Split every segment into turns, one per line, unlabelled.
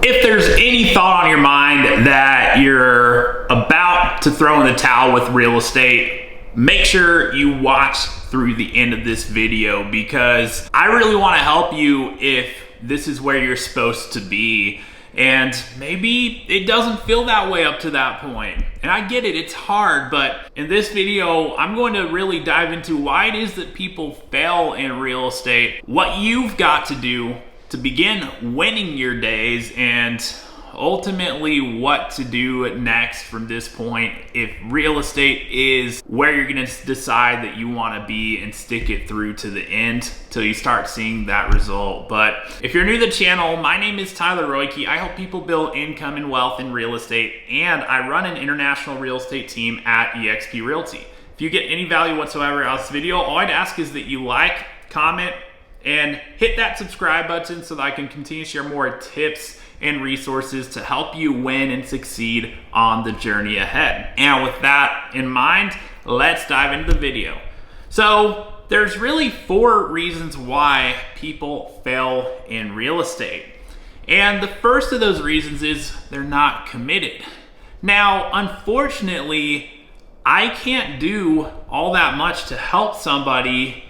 If there's any thought on your mind that you're about to throw in the towel with real estate, make sure you watch through the end of this video, because I really want to help you if this is where you're supposed to be. And maybe it doesn't feel that way up to that point. And I get it, it's hard, but in this video, I'm going to really dive into why it is that people fail in real estate, what you've got to do to begin winning your days, and ultimately what to do next from this point if real estate is where you're going to decide that you want to be and stick it through to the end till you start seeing that result. But if you're new to the channel, my name is Tyler Roicki. I help people build income and wealth in real estate, and I run an international real estate team at eXp Realty. If you get any value whatsoever out of this video, all I'd ask is that you like, comment, and hit that subscribe button so that I can continue to share more tips and resources to help you win and succeed on the journey ahead. And with that in mind, let's dive into the video. So there's really 4 reasons why people fail in real estate. And the first of those reasons is they're not committed. Now, unfortunately, I can't do all that much to help somebody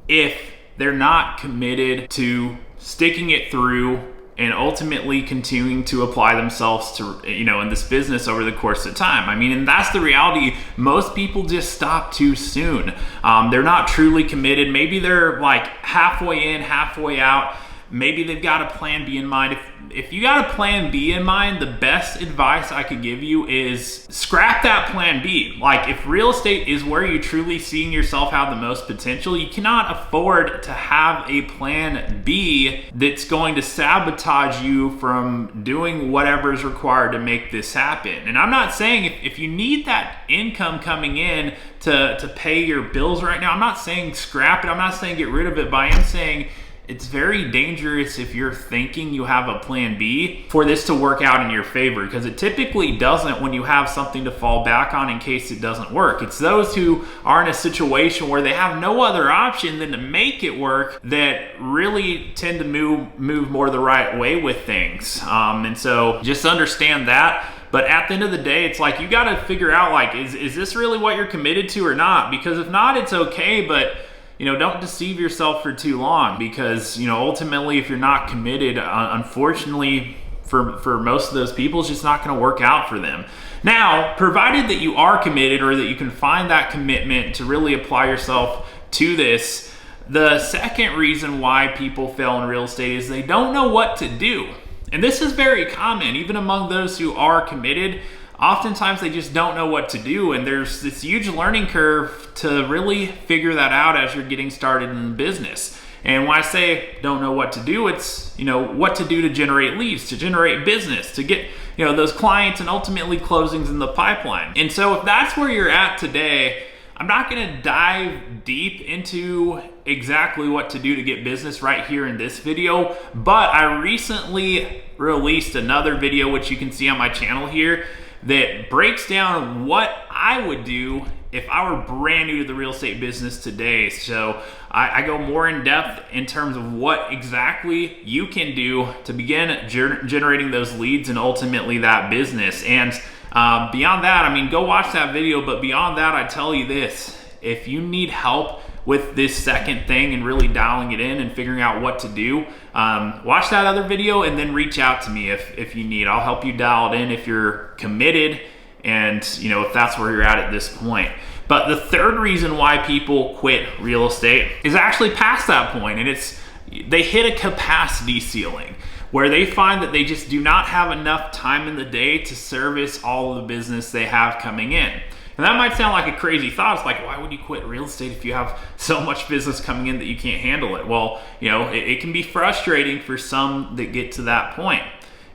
if they're not committed to sticking it through and ultimately continuing to apply themselves to, in this business over the course of time. I mean, and that's the reality. Most people just stop too soon. They're not truly committed. Maybe they're like halfway in, halfway out. Maybe they've got a plan B in mind. If you got a plan B in mind, the best advice I could give you is scrap that plan B. Like, if real estate is where you truly seeing yourself have the most potential, you cannot afford to have a plan B that's going to sabotage you from doing whatever is required to make this happen. And I'm not saying if you need that income coming in to pay your bills right now, I'm not saying scrap it. I'm not saying get rid of it, but I am saying it's very dangerous if you're thinking you have a plan B for this to work out in your favor, because it typically doesn't when you have something to fall back on in case it doesn't work. It's those who are in a situation where they have no other option than to make it work that really tend to move more the right way with things. And so just understand that. But at the end of the day, it's like you got to figure out, like, is this really what you're committed to or not? Because if not, it's okay, but don't deceive yourself for too long, because, ultimately, if you're not committed, unfortunately, for most of those people, it's just not going to work out for them. Now, provided that you are committed, or that you can find that commitment to really apply yourself to this, the second reason why people fail in real estate is they don't know what to do. And this is very common, even among those who are committed. Oftentimes they just don't know what to do, and there's this huge learning curve to really figure that out as you're getting started in the business. And when I say don't know what to do, it's what to do to generate leads, to generate business, to get those clients and ultimately closings in the pipeline. And so if that's where you're at today, I'm not going to dive deep into exactly what to do to get business right here in this video, but I recently released another video, which you can see on my channel here, that breaks down what I would do if I were brand new to the real estate business today. So I go more in depth in terms of what exactly you can do to begin generating those leads and ultimately that business. And beyond that, I mean, go watch that video. But beyond that, I tell you this: if you need help with this second thing and really dialing it in and figuring out what to do, watch that other video and then reach out to me if you need. I'll help you dial it in if you're committed and if that's where you're at this point. But the third reason why people quit real estate is actually past that point, and it's they hit a capacity ceiling where they find that they just do not have enough time in the day to service all of the business they have coming in. And that might sound like a crazy thought. It's like, why would you quit real estate if you have so much business coming in that you can't handle it? Well, it can be frustrating for some that get to that point.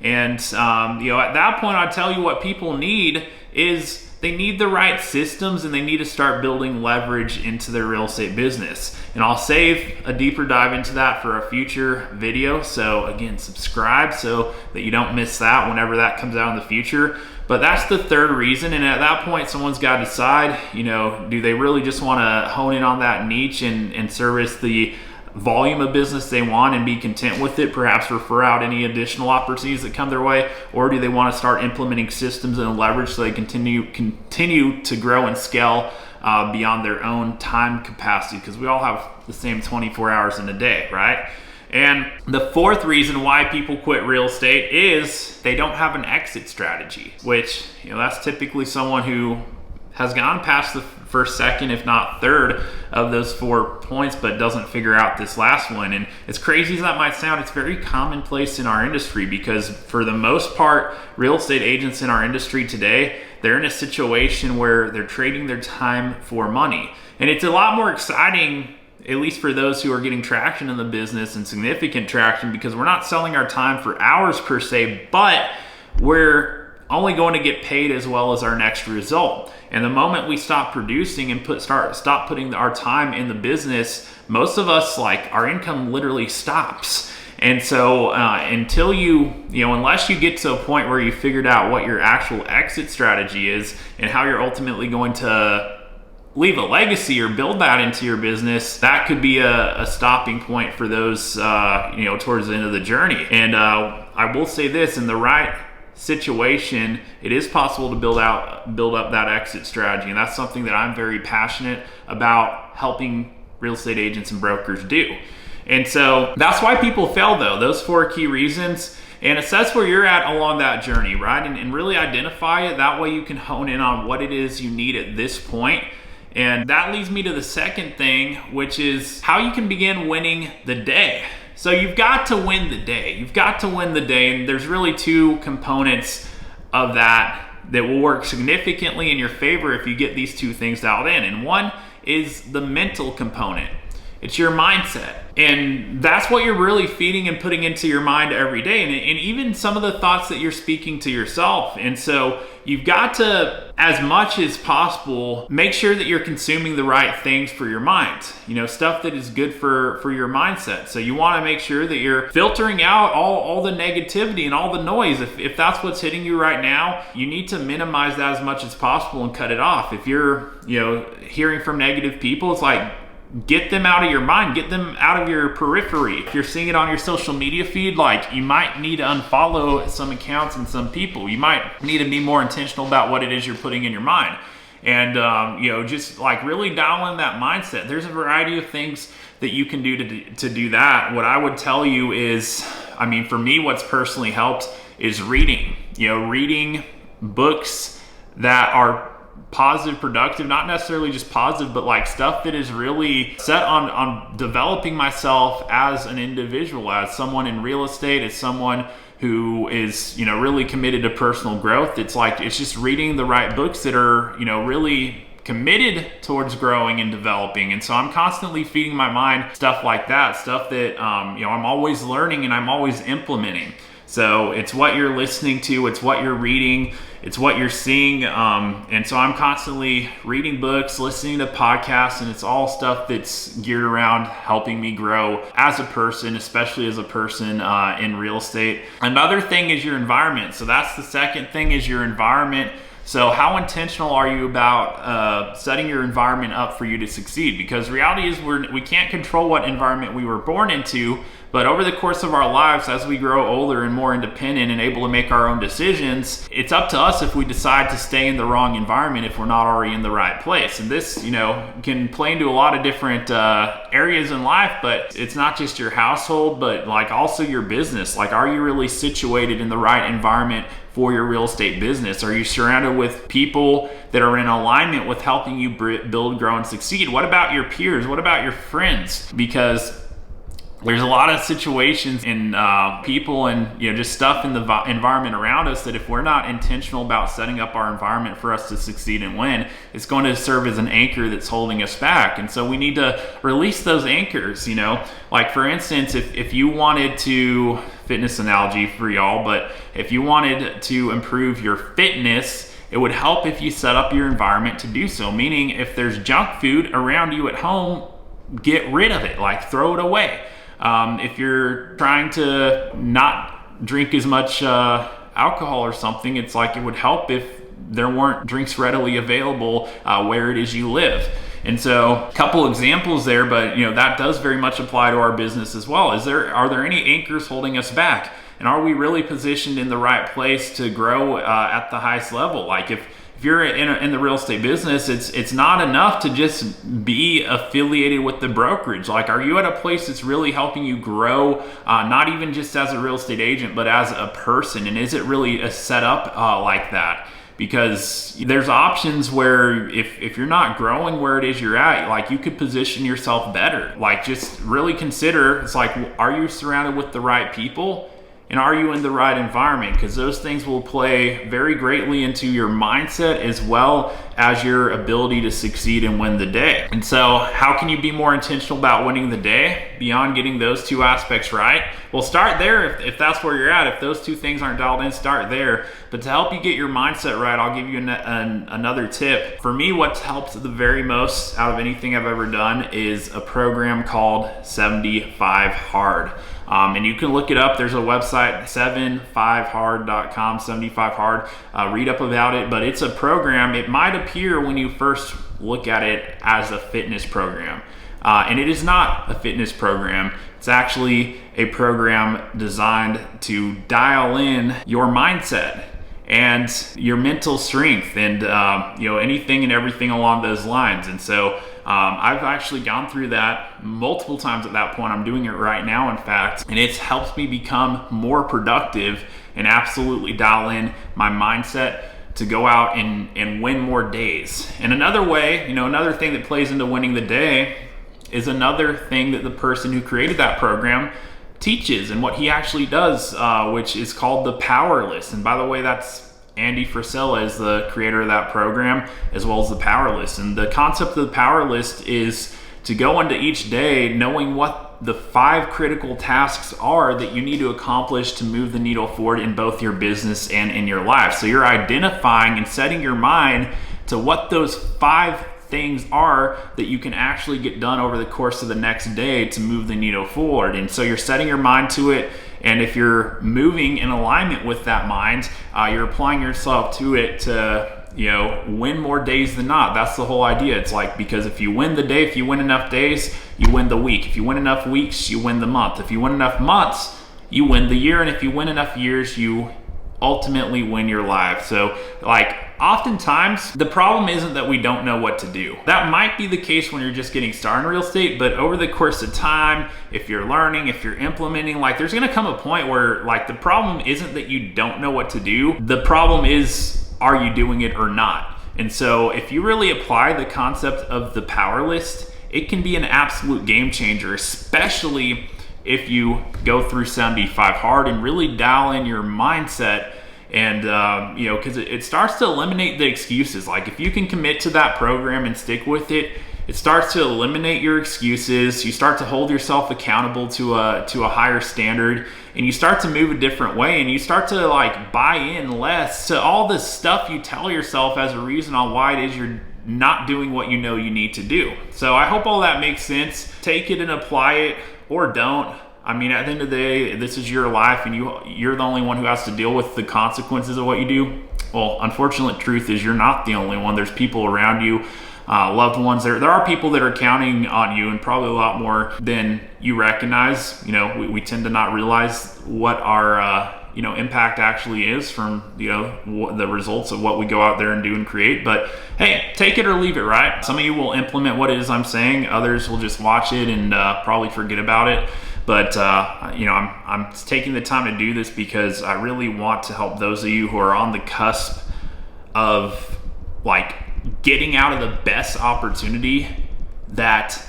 And, at that point, I tell you what people need is they need the right systems, and they need to start building leverage into their real estate business. And I'll save a deeper dive into that for a future video. So again, subscribe so that you don't miss that whenever that comes out in the future. But that's the third reason. And at that point, someone's got to decide, do they really just want to hone in on that niche and service the volume of business they want and be content with it, perhaps refer out any additional opportunities that come their way? Or do they want to start implementing systems and leverage so they continue to grow and scale beyond their own time capacity? Because we all have the same 24 hours in a day, right? And the fourth reason why people quit real estate is they don't have an exit strategy, which, that's typically someone who has gone past the first, second, if not third of those 4 points, but doesn't figure out this last one. And as crazy as that might sound, it's very commonplace in our industry, because for the most part, real estate agents in our industry today, they're in a situation where they're trading their time for money. And it's a lot more exciting, at least for those who are getting traction in the business, and significant traction, because we're not selling our time for hours per se, but we're only going to get paid as well as our next result. And the moment we stop producing and stop putting our time in the business, most of us, our income literally stops. And so until unless you get to a point where you figured out what your actual exit strategy is and how you're ultimately going to leave a legacy or build that into your business, that could be a stopping point for those towards the end of the journey. And I will say this, in the right situation, it is possible to build up that exit strategy, and that's something that I'm very passionate about helping real estate agents and brokers do. And so that's why people fail, though, those 4 key reasons. And assess where you're at along that journey, right? And really identify it. That way you can hone in on what it is you need at this point. And that leads me to the second thing, which is how you can begin winning the day. So you've got to win the day. You've got to win the day. And there's really 2 components of that will work significantly in your favor if you get these 2 things dialed in. And one is the mental component. It's your mindset. And that's what you're really feeding and putting into your mind every day. And even some of the thoughts that you're speaking to yourself. And so you've got to, as much as possible, make sure that you're consuming the right things for your mind. Stuff that is good for your mindset. So you want to make sure that you're filtering out all the negativity and all the noise. If that's what's hitting you right now, you need to minimize that as much as possible and cut it off. If you're, hearing from negative people, it's get them out of your mind, get them out of your periphery. If you're seeing it on your social media feed, you might need to unfollow some accounts and some people. You might need to be more intentional about what it is you're putting in your mind. And, just really dial in that mindset. There's a variety of things that you can do to do that. What I would tell you is, for me, what's personally helped is reading. Reading books that are positive, productive, not necessarily just positive, but stuff that is really set on developing myself as an individual, as someone in real estate, as someone who is, really committed to personal growth. It's just reading the right books that are, really committed towards growing and developing. And so I'm constantly feeding my mind stuff like that, stuff that, I'm always learning and I'm always implementing. So it's what you're listening to, it's what you're reading, it's what you're seeing. And so I'm constantly reading books, listening to podcasts, and it's all stuff that's geared around helping me grow as a person, especially as a person in real estate. Another thing is your environment. So that's the second thing, is your environment. So how intentional are you about setting your environment up for you to succeed? Because reality is we can't control what environment we were born into, but over the course of our lives, as we grow older and more independent and able to make our own decisions, it's up to us if we decide to stay in the wrong environment if we're not already in the right place. And this, can play into a lot of different areas in life, but it's not just your household, but also your business. Are you really situated in the right environment for your real estate business? Are you surrounded with people that are in alignment with helping you build, grow, and succeed? What about your peers? What about your friends? Because there's a lot of situations in people and just stuff in the environment around us that if we're not intentional about setting up our environment for us to succeed and win, it's going to serve as an anchor that's holding us back. And so we need to release those anchors. For instance, if you wanted to, fitness analogy for y'all, but if you wanted to improve your fitness, it would help if you set up your environment to do so. Meaning, if there's junk food around you at home, get rid of it, throw it away. If you're trying to not drink as much alcohol or something, it's it would help if there weren't drinks readily available where it is you live. And so a couple examples there, but that does very much apply to our business as well. Are there any anchors holding us back? And are we really positioned in the right place to grow at the highest level? Like if you're in the real estate business, it's not enough to just be affiliated with the brokerage. Like, are you at a place that's really helping you grow, not even just as a real estate agent, but as a person? And is it really set up like that? Because there's options where if you're not growing where it is you're at, like, you could position yourself better. Like, just really consider, it's like, are you surrounded with the right people? And are you in the right environment? Because those things will play very greatly into your mindset as well as your ability to succeed and win the day. And so how can you be more intentional about winning the day beyond getting those two aspects right? Well, start there if that's where you're at. If those two things aren't dialed in, start there. But to help you get your mindset right, I'll give you another tip. For me, what's helped the very most out of anything I've ever done is a program called 75 Hard. And you can look it up. There's a website, 75hard.com, 75 Hard. Read up about it, but it's a program. It might appear when you first look at it as a fitness program. And it is not a fitness program. It's actually a program designed to dial in your mindset and your mental strength and anything and everything along those lines. And so I've actually gone through that multiple times at that point. I'm doing it right now, in fact, and it's helped me become more productive and absolutely dial in my mindset to go out and win more days. And another way, another thing that plays into winning the day is another thing that the person who created that program teaches and what he actually does, which is called the power list. And by the way, that's Andy Frisella is the creator of that program, as well as the power list. And the concept of the power list is to go into each day knowing what the 5 critical tasks are that you need to accomplish to move the needle forward in both your business and in your life. So you're identifying and setting your mind to what those 5 things are that you can actually get done over the course of the next day to move the needle forward. And so you're setting your mind to it. And if you're moving in alignment with that mind, you're applying yourself to it to, win more days than not. That's the whole idea. It's like, because if you win the day, if you win enough days, you win the week. If you win enough weeks, you win the month. If you win enough months, you win the year. And if you win enough years, you ultimately win your life. So, oftentimes the problem isn't that we don't know what to do. That might be the case when you're just getting started in real estate, but over the course of time, if you're learning, if you're implementing, there's gonna come a point where the problem isn't that you don't know what to do. The problem is, are you doing it or not? And so if you really apply the concept of the power list, it can be an absolute game changer, especially if you go through 75 Hard and really dial in your mindset. And, because it starts to eliminate the excuses. Like, if you can commit to that program and stick with it, it starts to eliminate your excuses. You start to hold yourself accountable to a higher standard, and you start to move a different way, and you start to buy in less to all this stuff you tell yourself as a reason on why it is you're not doing what you know you need to do. So I hope all that makes sense. Take it and apply it, or don't. I mean, at the end of the day, this is your life, and you're the only one who has to deal with the consequences of what you do. Well, unfortunate truth is you're not the only one. There's people around you, loved ones. There are people that are counting on you, and probably a lot more than you recognize. We tend to not realize what our impact actually is from the results of what we go out there and do and create. But hey, take it or leave it, right? Some of you will implement what it is I'm saying. Others will just watch it and probably forget about it. But I'm taking the time to do this because I really want to help those of you who are on the cusp of getting out of the best opportunity that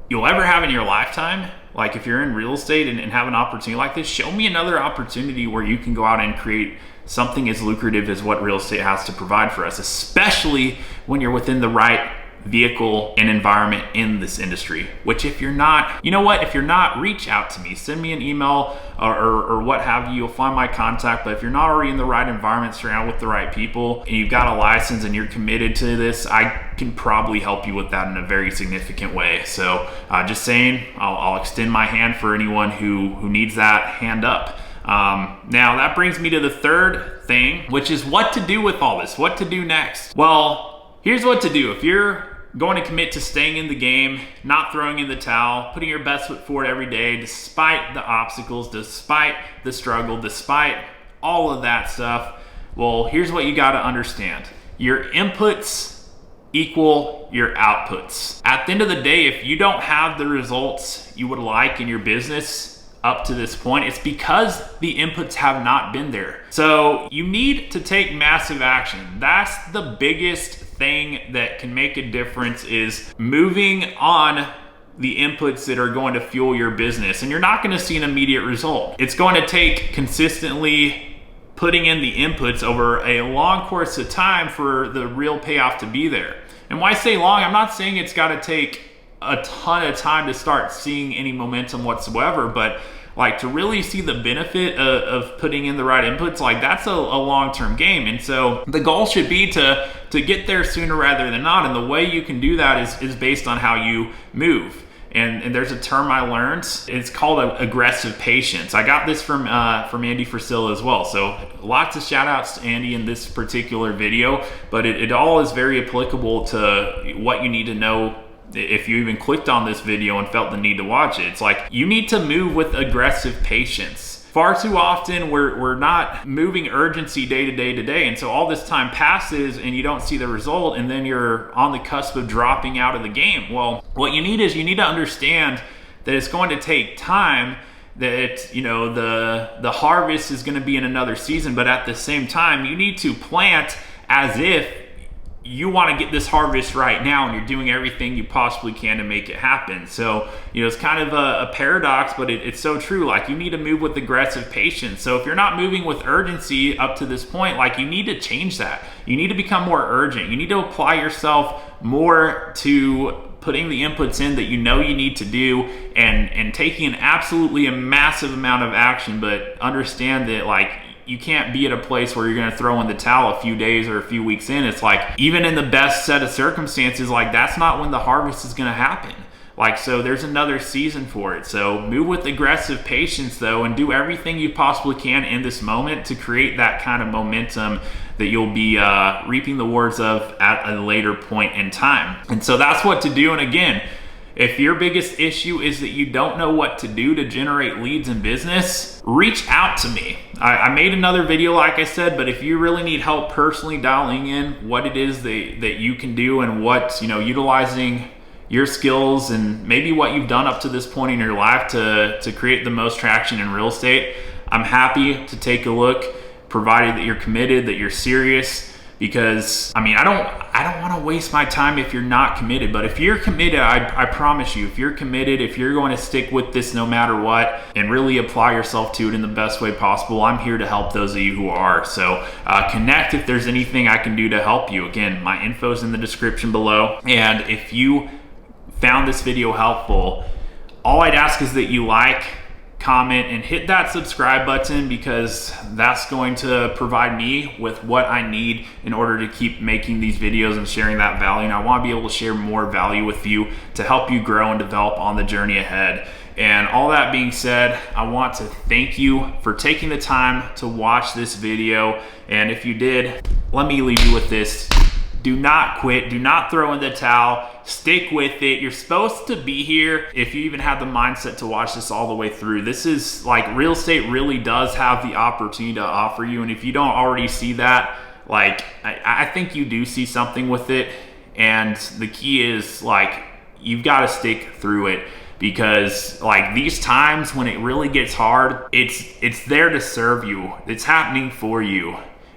you'll ever have in your lifetime. Like, if you're in real estate and have an opportunity like this, show me another opportunity where you can go out and create something as lucrative as what real estate has to provide for us, especially when you're within the right vehicle and environment in this industry. Which, if you're not, if you're not, reach out to me, send me an email or what have you. You'll find my contact. But if you're not already in the right environment, surrounded with the right people, and you've got a license and you're committed to this, I can probably help you with that in a very significant way. So just saying, I'll extend my hand for anyone who needs that hand up. Now that brings me to the third thing, which is what to do with all this, what to do next. Well, here's what to do. If you're going to commit to staying in the game, not throwing in the towel, putting your best foot forward every day, despite the obstacles, despite the struggle, despite all of that stuff, well, here's what you got to understand. Your inputs equal your outputs. At the end of the day, if you don't have the results you would like in your business up to this point, it's because the inputs have not been there. So you need to take massive action. That's the biggest thing that can make a difference, is moving on the inputs that are going to fuel your business. And you're not going to see an immediate result. It's going to take consistently putting in the inputs over a long course of time for the real payoff to be there. And when I say long, I'm not saying it's got to take a ton of time to start seeing any momentum whatsoever, but like to really see the benefit of putting in the right inputs, like that's a long-term game. And so the goal should be to get there sooner rather than not. And the way you can do that is based on how you move. And there's a term I learned, it's called aggressive patience. I got this from Andy Frisilla as well. So lots of shout outs to Andy in this particular video, but it all is very applicable to what you need to know if you even clicked on this video and felt the need to watch it. It's like you need to move with aggressive patience. Far too often we're not moving urgency day to day, and so all this time passes and you don't see the result, and then you're on the cusp of dropping out of the game. Well, what you need to understand that it's going to take time, that, you know, the harvest is going to be in another season, but at the same time you need to plant as if you want to get this harvest right now, and you're doing everything you possibly can to make it happen. So, you know, it's kind of a paradox, but it's so true. Like, you need to move with aggressive patience. So if you're not moving with urgency up to this point, like, you need to change that. You need to become more urgent. You need to apply yourself more to putting the inputs in that you know you need to do, and taking absolutely a massive amount of action, but understand that, like, you can't be at a place where you're going to throw in the towel a few days or a few weeks in. It's like, even in the best set of circumstances, like, that's not when the harvest is going to happen. Like, so there's another season for it. So move with aggressive patience though, and do everything you possibly can in this moment to create that kind of momentum that you'll be reaping the rewards of at a later point in time. And so that's what to do. And again, if your biggest issue is that you don't know what to do to generate leads in business, reach out to me. I made another video, like I said, but if you really need help personally dialing in what it is that you can do, and what, you know, utilizing your skills and maybe what you've done up to this point in your life to create the most traction in real estate, I'm happy to take a look, provided that you're committed, that you're serious. Because, I mean, I don't want to waste my time if you're not committed. But if you're committed, I promise you, if you're committed, if you're going to stick with this no matter what, and really apply yourself to it in the best way possible, I'm here to help those of you who are. So connect if there's anything I can do to help you. Again, my info's in the description below. And if you found this video helpful, all I'd ask is that you like, comment, and hit that subscribe button, because that's going to provide me with what I need in order to keep making these videos and sharing that value. And I want to be able to share more value with you to help you grow and develop on the journey ahead. And all that being said, I want to thank you for taking the time to watch this video. And if you did, let me leave you with this. Do not quit. Do not throw in the towel. Stick with it. You're supposed to be here if you even have the mindset to watch this all the way through. This is like, real estate really does have the opportunity to offer you. And if you don't already see that, like, I think you do see something with it. And the key is, like, you've got to stick through it, because like, these times when it really gets hard, it's there to serve you. It's happening for you.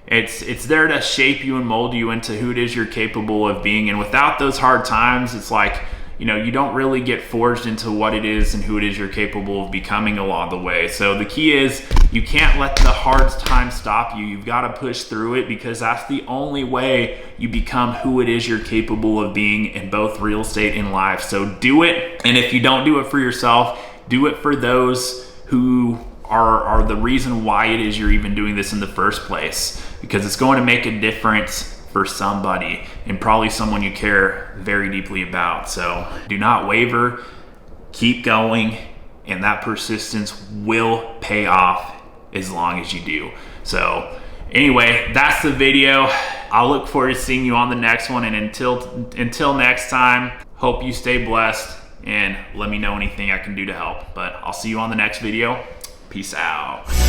It's there to shape you and mold you into who it is you're capable of being. And without those hard times, it's like, you know, you don't really get forged into what it is and who it is you're capable of becoming along the way. So the key is, you can't let the hard times stop you. You've got to push through it, because that's the only way you become who it is you're capable of being in both real estate and life. So do it. And if you don't do it for yourself, do it for those who are the reason why it is you're even doing this in the first place, because it's going to make a difference for somebody, and probably someone you care very deeply about. So do not waver, keep going, and that persistence will pay off as long as you do. So anyway, that's the video. I'll look forward to seeing you on the next one. And until next time, hope you stay blessed and let me know anything I can do to help. But I'll see you on the next video. Peace out.